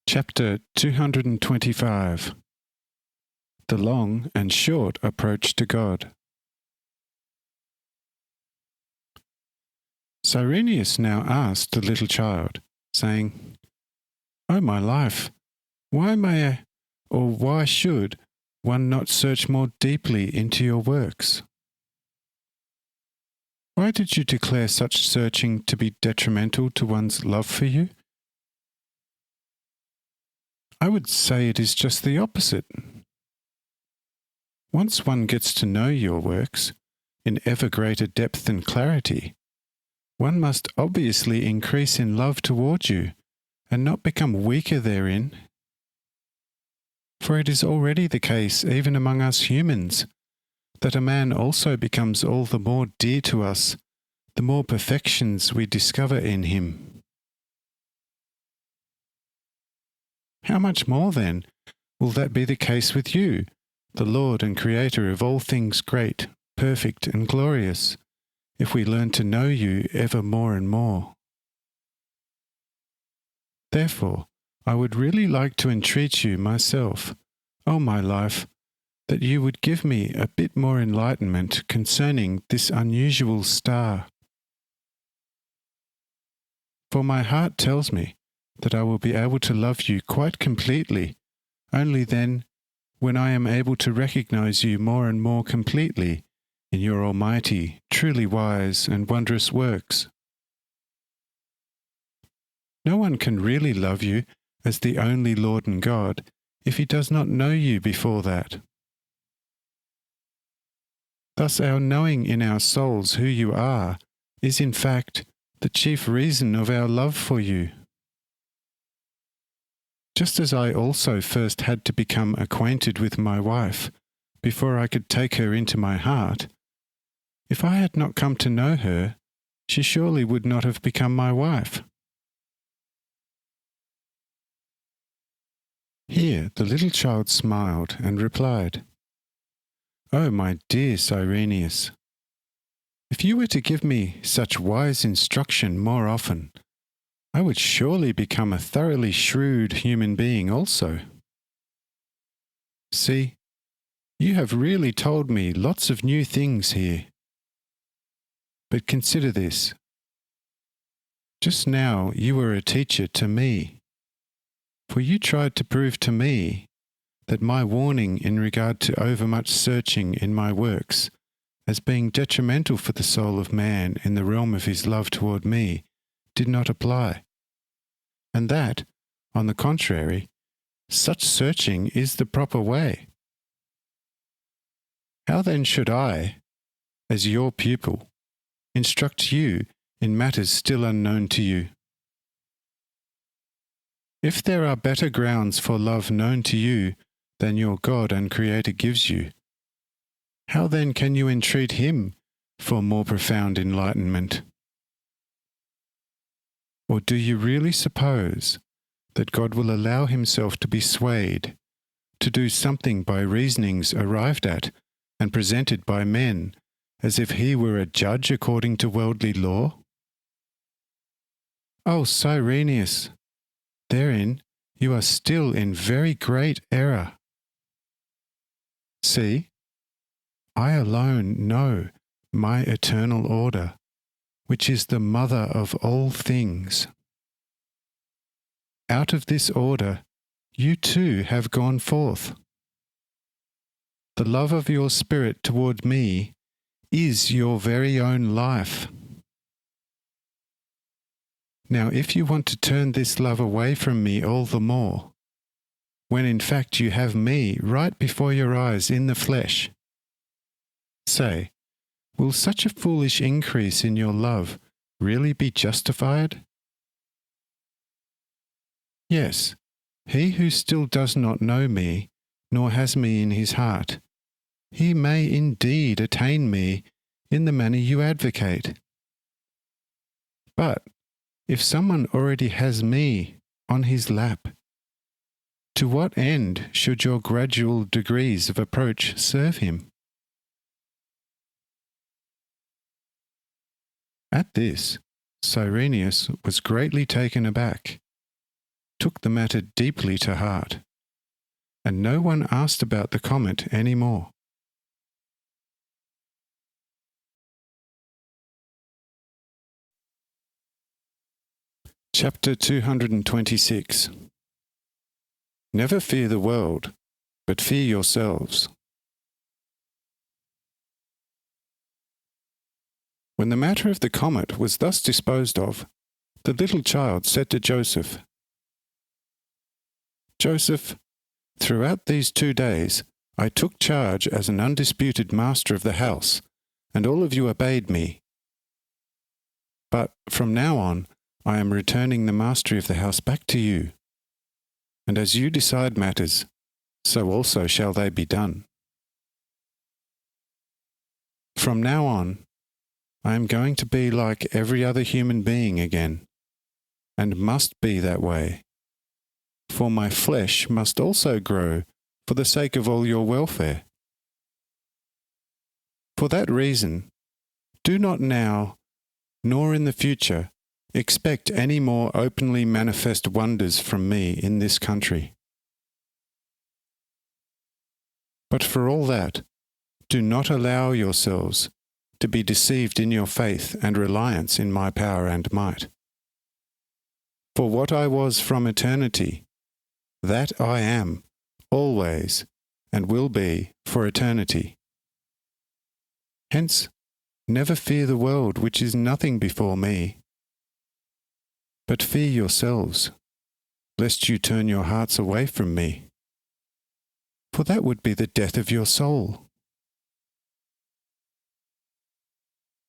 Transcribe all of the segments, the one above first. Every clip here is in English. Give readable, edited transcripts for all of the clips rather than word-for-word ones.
Chapter 225 The Long and Short Approach to God. Cyrenius now asked the little child, saying, "O my life, why may I, or why should one not search more deeply into your works? Why did you declare such searching to be detrimental to one's love for you? I would say it is just the opposite. Once one gets to know your works in ever greater depth and clarity, one must obviously increase in love toward you and not become weaker therein. For it is already the case, even among us humans, that a man also becomes all the more dear to us the more perfections we discover in him. How much more, then, will that be the case with you, the Lord and Creator of all things great, perfect, and glorious, if we learn to know you ever more and more? Therefore, I would really like to entreat you myself, O my life, that you would give me a bit more enlightenment concerning this unusual star. For my heart tells me that I will be able to love you quite completely only then when I am able to recognize you more and more completely in your almighty, truly wise and wondrous works. No one can really love you as the only Lord and God if he does not know you before that. Thus our knowing in our souls who you are is in fact the chief reason of our love for you. Just as I also first had to become acquainted with my wife before I could take her into my heart, if I had not come to know her, she surely would not have become my wife." Here the little child smiled and replied, "Oh, my dear Cyrenius, if you were to give me such wise instruction more often, I would surely become a thoroughly shrewd human being also. See, you have really told me lots of new things here. But consider this. Just now you were a teacher to me, for you tried to prove to me that my warning in regard to overmuch searching in my works as being detrimental for the soul of man in the realm of his love toward me did not apply, and that, on the contrary, such searching is the proper way. How then should I, as your pupil, instruct you in matters still unknown to you? If there are better grounds for love known to you than your God and Creator gives you, how then can you entreat Him for more profound enlightenment? Or do you really suppose that God will allow himself to be swayed, to do something by reasonings arrived at and presented by men, as if he were a judge according to worldly law? O Cyrenius, therein you are still in very great error. See, I alone know my eternal order, which is the mother of all things. Out of this order, you too have gone forth. The love of your spirit toward me is your very own life. Now, if you want to turn this love away from me all the more, when in fact you have me right before your eyes in the flesh, say, will such a foolish increase in your love really be justified? Yes, he who still does not know me, nor has me in his heart, he may indeed attain me in the manner you advocate. But if someone already has me on his lap, to what end should your gradual degrees of approach serve him?" At this, Cyrenius was greatly taken aback. took the matter deeply to heart, and no one asked about the comet any more. Chapter 226. Never fear the world, but fear yourselves. When the matter of the comet was thus disposed of, the little child said to Joseph, "Joseph, throughout these 2 days I took charge as an undisputed master of the house, and all of you obeyed me. But from now on, I am returning the mastery of the house back to you, and as you decide matters, so also shall they be done. From now on, I am going to be like every other human being again, and must be that way, for my flesh must also grow for the sake of all your welfare. For that reason, do not now, nor in the future, expect any more openly manifest wonders from me in this country. But for all that, do not allow yourselves to be deceived in your faith and reliance in my power and might. For what I was from eternity, that I am, always, and will be for eternity. Hence, never fear the world which is nothing before me, but fear yourselves, lest you turn your hearts away from me, for that would be the death of your soul.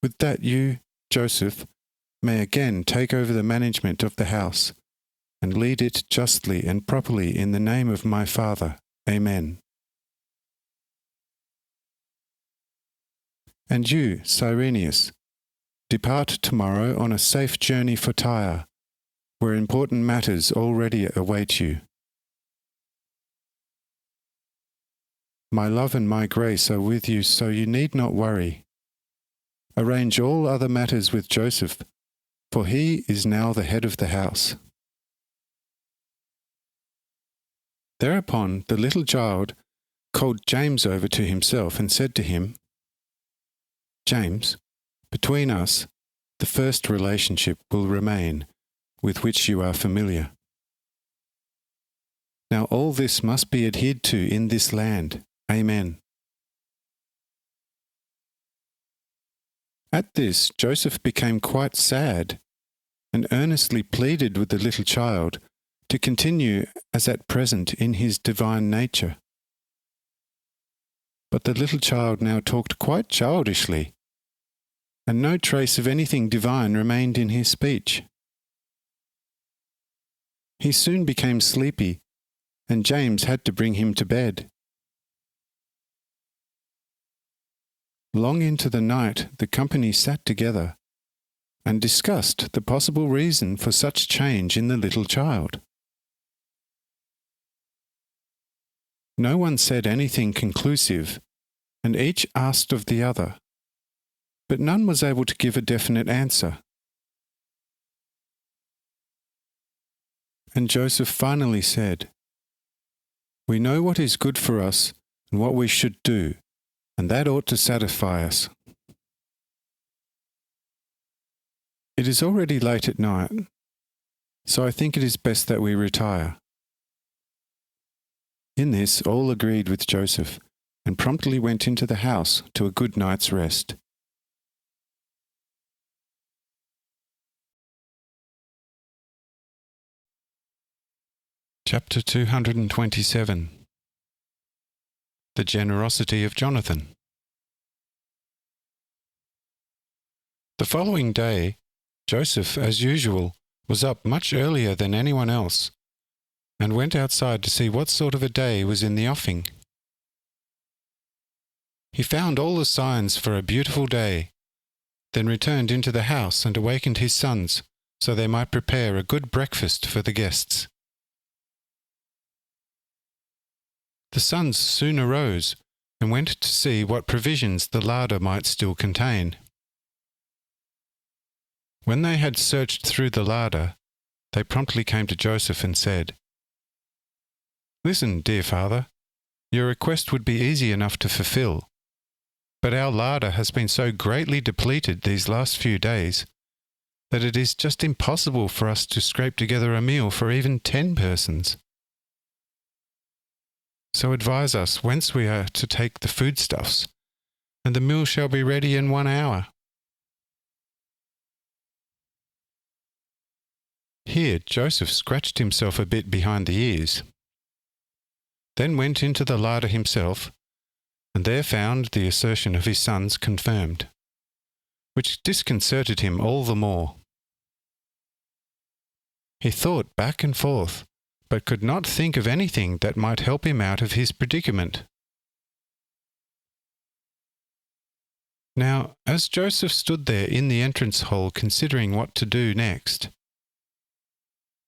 With that you, Joseph, may again take over the management of the house, and lead it justly and properly in the name of my Father. Amen. And you, Cyrenius, depart tomorrow on a safe journey for Tyre, where important matters already await you. My love and my grace are with you, so you need not worry. Arrange all other matters with Joseph, for he is now the head of the house." Thereupon the little child called James over to himself and said to him, "James, between us, the first relationship will remain, with which you are familiar. Now all this must be adhered to in this land. Amen." At this, Joseph became quite sad, and earnestly pleaded with the little child to continue as at present in his divine nature. But the little child now talked quite childishly, and no trace of anything divine remained in his speech. He soon became sleepy, and James had to bring him to bed. Long into the night the company sat together and discussed the possible reason for such change in the little child. No one said anything conclusive, and each asked of the other, but none was able to give a definite answer. And Joseph finally said, "We know what is good for us and what we should do, and that ought to satisfy us. It is already late at night, so I think it is best that we retire." In this all agreed with Joseph, and promptly went into the house to a good night's rest. Chapter 227. The generosity of Jonathan. The following day, Joseph, as usual, was up much earlier than anyone else, and went outside to see what sort of a day was in the offing. He found all the signs for a beautiful day, then returned into the house and awakened his sons, so they might prepare a good breakfast for the guests. The sons soon arose and went to see what provisions the larder might still contain. When they had searched through the larder, they promptly came to Joseph and said, "Listen, dear father, your request would be easy enough to fulfill, but our larder has been so greatly depleted these last few days that it is just impossible for us to scrape together a meal for even 10 persons. So advise us whence we are to take the foodstuffs, and the meal shall be ready in 1 hour." Here Joseph scratched himself a bit behind the ears, then went into the larder himself, and there found the assertion of his sons confirmed, which disconcerted him all the more. He thought back and forth, but could not think of anything that might help him out of his predicament. Now, as Joseph stood there in the entrance hall considering what to do next,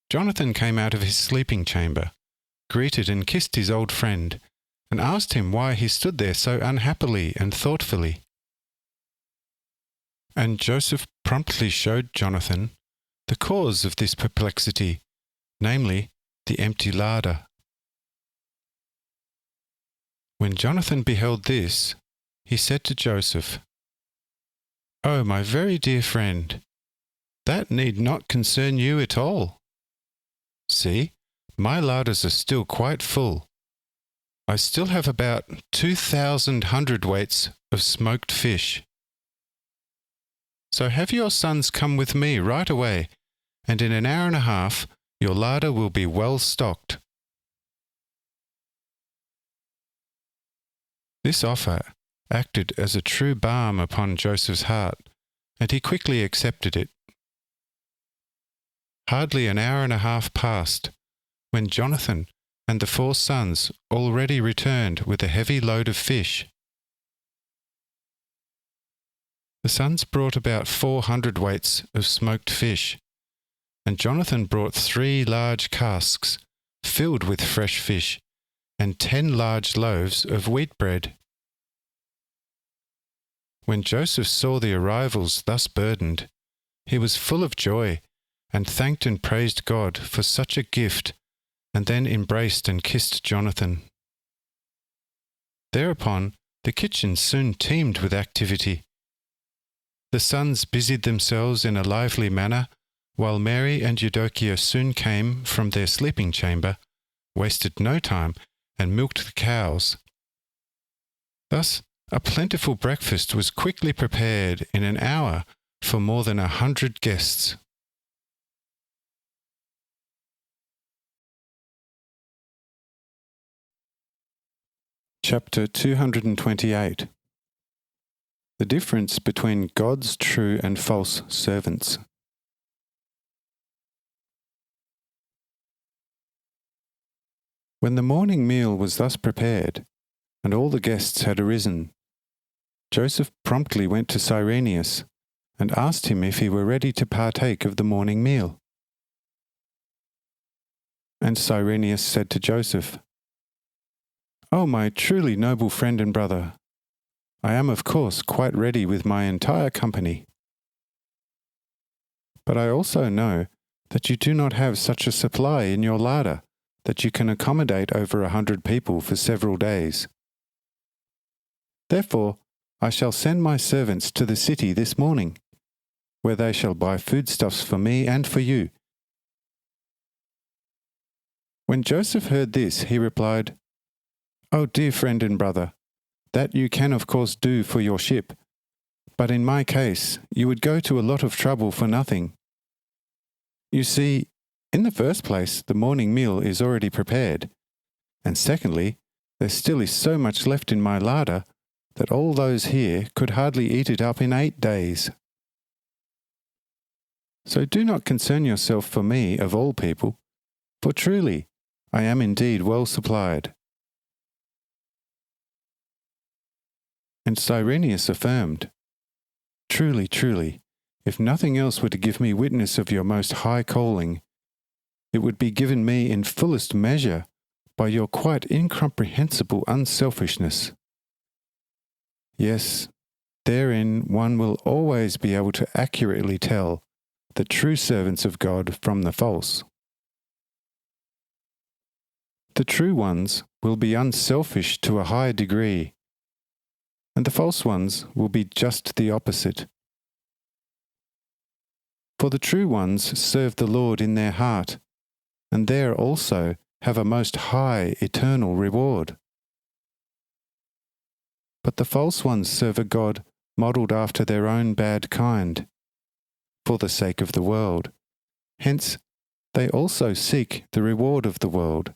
Jonathan came out of his sleeping chamber, greeted and kissed his old friend, and asked him why he stood there so unhappily and thoughtfully. And Joseph promptly showed Jonathan the cause of this perplexity, namely, the empty larder. When Jonathan beheld this, he said to Joseph, "Oh, my very dear friend, that need not concern you at all. See, my larders are still quite full. I still have about 2,000 hundredweights of smoked fish. So have your sons come with me right away, and in an hour and a half your larder will be well stocked." This offer acted as a true balm upon Joseph's heart, and he quickly accepted it. Hardly an hour and a half passed, when Jonathan and the 4 sons already returned with a heavy load of fish. The sons brought about 400 weights of smoked fish, and Jonathan brought 3 large casks filled with fresh fish and 10 large loaves of wheat bread. When Joseph saw the arrivals thus burdened, he was full of joy and thanked and praised God for such a gift, and then embraced and kissed Jonathan. Thereupon the kitchen soon teemed with activity. The sons busied themselves in a lively manner, while Mary and Eudokia soon came from their sleeping chamber, wasted no time, and milked the cows. Thus, a plentiful breakfast was quickly prepared in an hour for more than 100 guests. Chapter 228. The difference between God's true and false servants. When the morning meal was thus prepared, and all the guests had arisen, Joseph promptly went to Cyrenius and asked him if he were ready to partake of the morning meal. And Cyrenius said to Joseph, "Oh, my truly noble friend and brother, I am of course quite ready with my entire company. But I also know that you do not have such a supply in your larder that you can accommodate over 100 people for several days. Therefore, I shall send my servants to the city this morning, where they shall buy foodstuffs for me and for you." When Joseph heard this, he replied, "Oh, dear friend and brother, that you can of course do for your ship, but in my case you would go to a lot of trouble for nothing. You see, in the first place, the morning meal is already prepared, and secondly, there still is so much left in my larder that all those here could hardly eat it up in 8 days. So do not concern yourself for me of all people, for truly I am indeed well supplied." And Cyrenius affirmed, "Truly, truly, if nothing else were to give me witness of your most high calling, it would be given me in fullest measure by your quite incomprehensible unselfishness. Yes, therein one will always be able to accurately tell the true servants of God from the false. The true ones will be unselfish to a high degree, and the false ones will be just the opposite. For the true ones serve the Lord in their heart, and there also have a most high eternal reward. But the false ones serve a God modelled after their own bad kind, for the sake of the world. Hence, they also seek the reward of the world,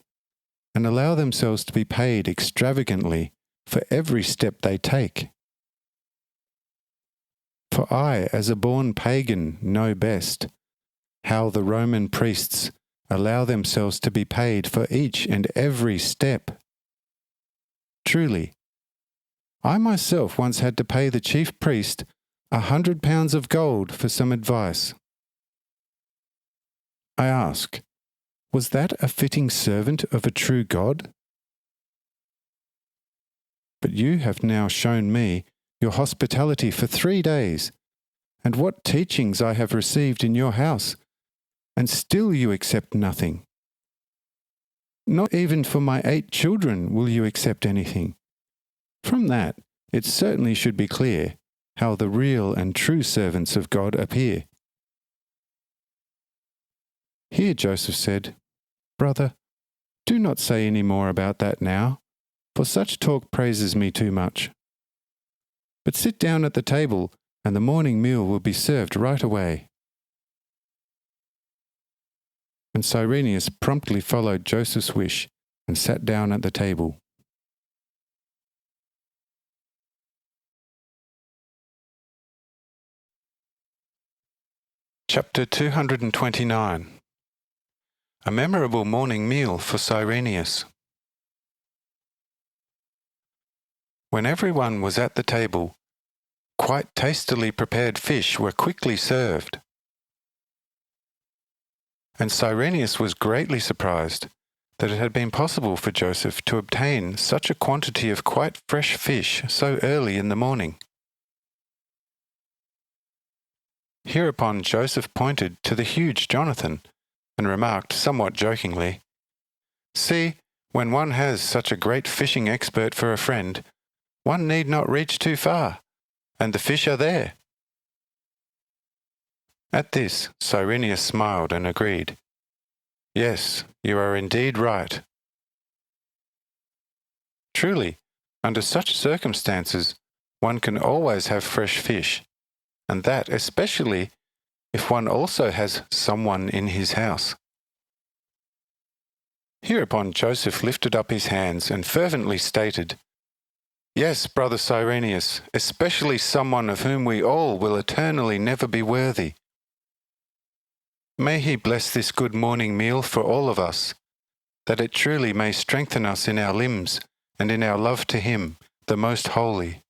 and allow themselves to be paid extravagantly for every step they take. For I, as a born pagan, know best how the Roman priests allow themselves to be paid for each and every step. Truly, I myself once had to pay the chief priest 100 pounds of gold for some advice. I ask, was that a fitting servant of a true God? But you have now shown me your hospitality for 3 days, and what teachings I have received in your house, and still you accept nothing. Not even for my 8 children will you accept anything. From that, it certainly should be clear how the real and true servants of God appear. Here Joseph said, Brother, do not say any more about that now, for such talk praises me too much. But sit down at the table, and the morning meal will be served right away. And Cyrenius promptly followed Joseph's wish and sat down at the table. Chapter 229. A memorable morning meal for Cyrenius. When everyone was at the table, quite tastily prepared fish were quickly served. And Cyrenius was greatly surprised that it had been possible for Joseph to obtain such a quantity of quite fresh fish so early in the morning. Hereupon Joseph pointed to the huge Jonathan and remarked somewhat jokingly, See, when one has such a great fishing expert for a friend, one need not reach too far, and the fish are there. At this, Cyrenius smiled and agreed, Yes, you are indeed right. Truly, under such circumstances, one can always have fresh fish, and that especially if one also has someone in his house. Hereupon Joseph lifted up his hands and fervently stated, Yes, brother Cyrenius, especially someone of whom we all will eternally never be worthy. May he bless this good morning meal for all of us, that it truly may strengthen us in our limbs and in our love to him, the Most Holy.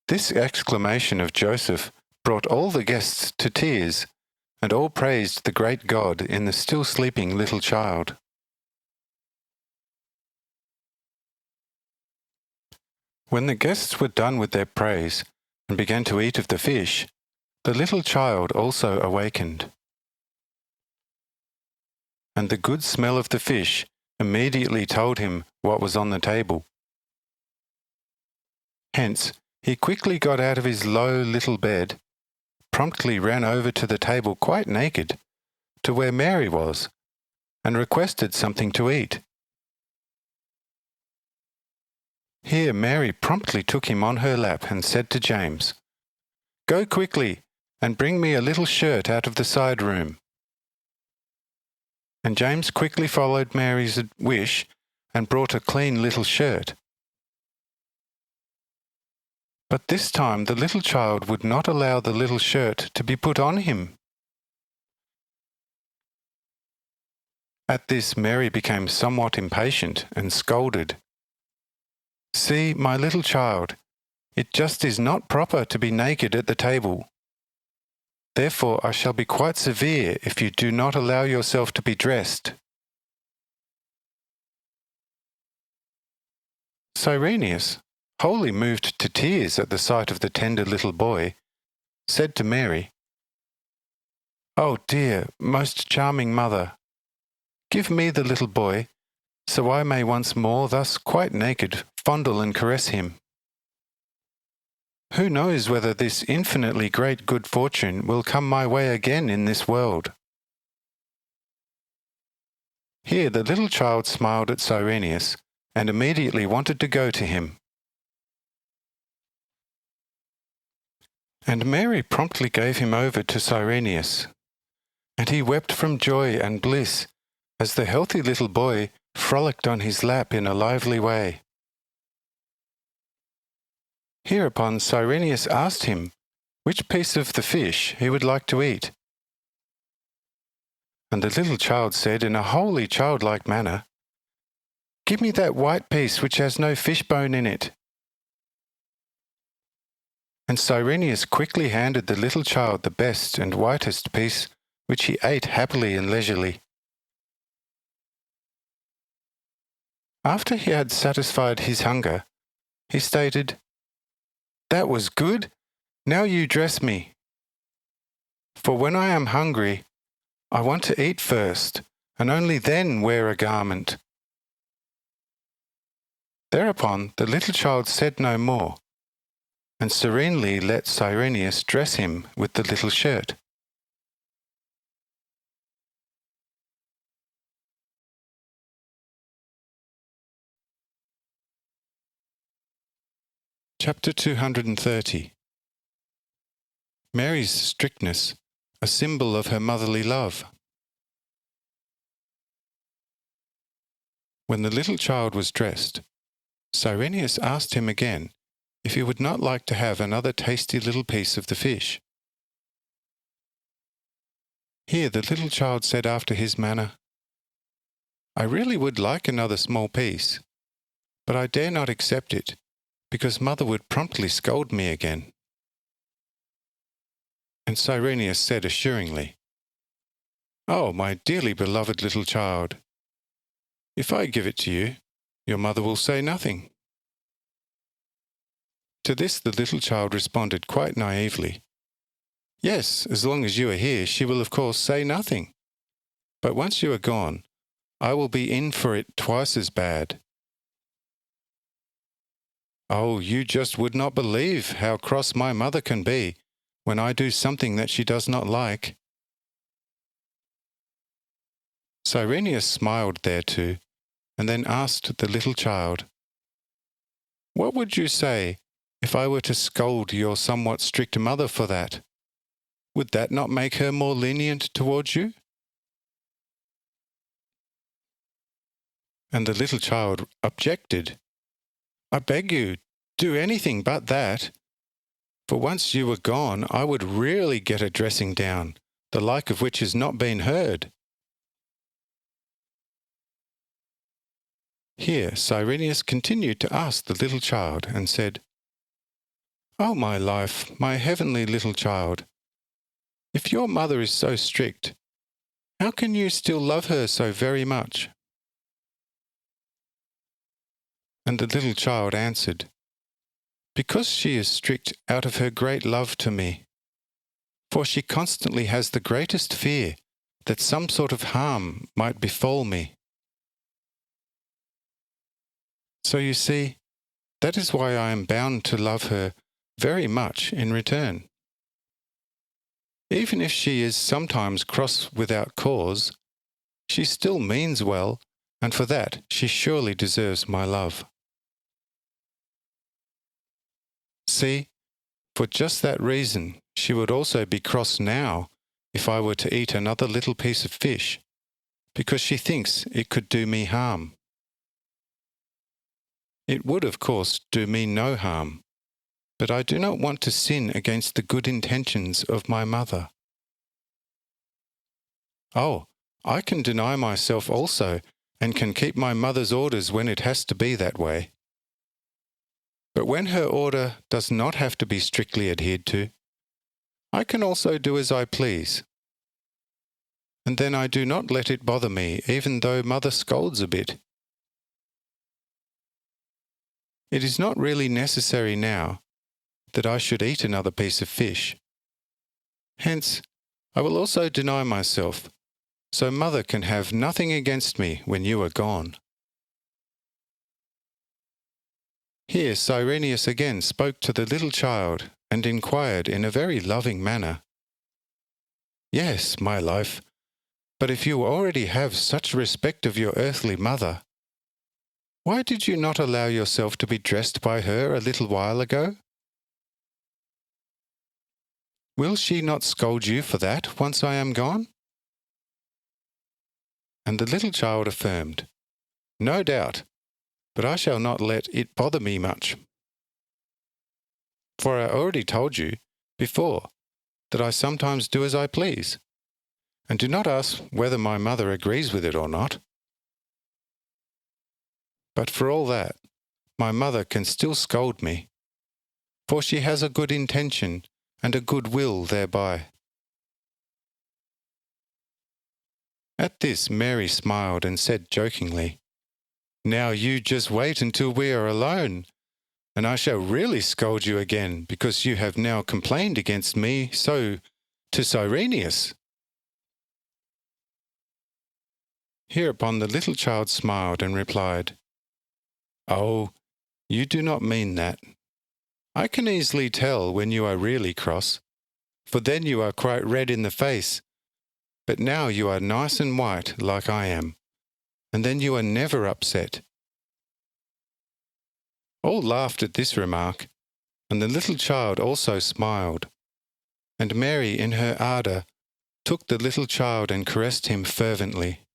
This exclamation of Joseph brought all the guests to tears, and all praised the great God in the still sleeping little child. When the guests were done with their praise and began to eat of the fish, the little child also awakened. And the good smell of the fish immediately told him what was on the table. Hence, he quickly got out of his low little bed, promptly ran over to the table quite naked, to where Mary was, and requested something to eat. Here Mary promptly took him on her lap and said to James, Go quickly and bring me a little shirt out of the side room. And James quickly followed Mary's wish and brought a clean little shirt. But this time the little child would not allow the little shirt to be put on him. At this Mary became somewhat impatient and scolded. See, my little child, it just is not proper to be naked at the table. Therefore I shall be quite severe if you do not allow yourself to be dressed. Cyrenius, wholly moved to tears at the sight of the tender little boy, said to Mary, "Oh dear, most charming mother, give me the little boy, so I may once more, thus quite naked, fondle and caress him. Who knows whether this infinitely great good fortune will come my way again in this world?" Here the little child smiled at Cyrenius and immediately wanted to go to him. And Mary promptly gave him over to Cyrenius, and he wept from joy and bliss as the healthy little boy frolicked on his lap in a lively way. Hereupon Cyrenius asked him which piece of the fish he would like to eat. And the little child said in a wholly childlike manner, "Give me that white piece which has no fish bone in it." And Cyrenius quickly handed the little child the best and whitest piece, which he ate happily and leisurely. After he had satisfied his hunger, he stated, "That was good. Now you dress me. For when I am hungry, I want to eat first, and only then wear a garment." Thereupon the little child said no more, and serenely let Cyrenius dress him with the little shirt. Chapter 230. Mary's strictness, a symbol of her motherly love. When the little child was dressed, Cyrenius asked him again if he would not like to have another tasty little piece of the fish. Here the little child said after his manner, "I really would like another small piece, but I dare not accept it, because mother would promptly scold me again." And Cyrenius said assuringly, "Oh, my dearly beloved little child, if I give it to you, your mother will say nothing." To this the little child responded quite naively, "Yes, as long as you are here, she will of course say nothing. But once you are gone, I will be in for it twice as bad." Oh, you just would not believe how cross my mother can be when I do something that she does not like. Cyrenius smiled thereto, and then asked the little child, "What would you say if I were to scold your somewhat strict mother for that? Would that not make her more lenient towards you?" And the little child objected, "I beg you, do anything but that. For once you were gone, I would really get a dressing down, the like of which has not been heard." Here Cyrenius continued to ask the little child and said, "Oh, my life, my heavenly little child, if your mother is so strict, how can you still love her so very much?" And the little child answered, "Because she is strict out of her great love to me, for she constantly has the greatest fear that some sort of harm might befall me. So you see, that is why I am bound to love her very much in return. Even if she is sometimes cross without cause, she still means well, and for that she surely deserves my love. See, for just that reason she would also be cross now if I were to eat another little piece of fish, because she thinks it could do me harm. It would, of course, do me no harm, but I do not want to sin against the good intentions of my mother. Oh, I can deny myself also, and can keep my mother's orders when it has to be that way. But when her order does not have to be strictly adhered to, I can also do as I please. And then I do not let it bother me, even though mother scolds a bit. It is not really necessary now that I should eat another piece of fish, Hence, I will also deny myself, so mother can have nothing against me when you are gone." Here Cyrenius again spoke to the little child and inquired in a very loving manner, "Yes, my life, but if you already have such respect of your earthly mother, why did you not allow yourself to be dressed by her a little while ago? Will she not scold you for that once I am gone?" And the little child affirmed, "No doubt, but I shall not let it bother me much. For I already told you before that I sometimes do as I please, and do not ask whether my mother agrees with it or not. But for all that, my mother can still scold me, for she has a good intention and a good will thereby." At this Mary smiled and said jokingly, "Now you just wait until we are alone, and I shall really scold you again because you have now complained against me so to Cyrenius." Hereupon the little child smiled and replied, "Oh, you do not mean that. I can easily tell when you are really cross, for then you are quite red in the face, but now you are nice and white like I am, and then you are never upset." All laughed at this remark, and the little child also smiled, and Mary in her ardour took the little child and caressed him fervently.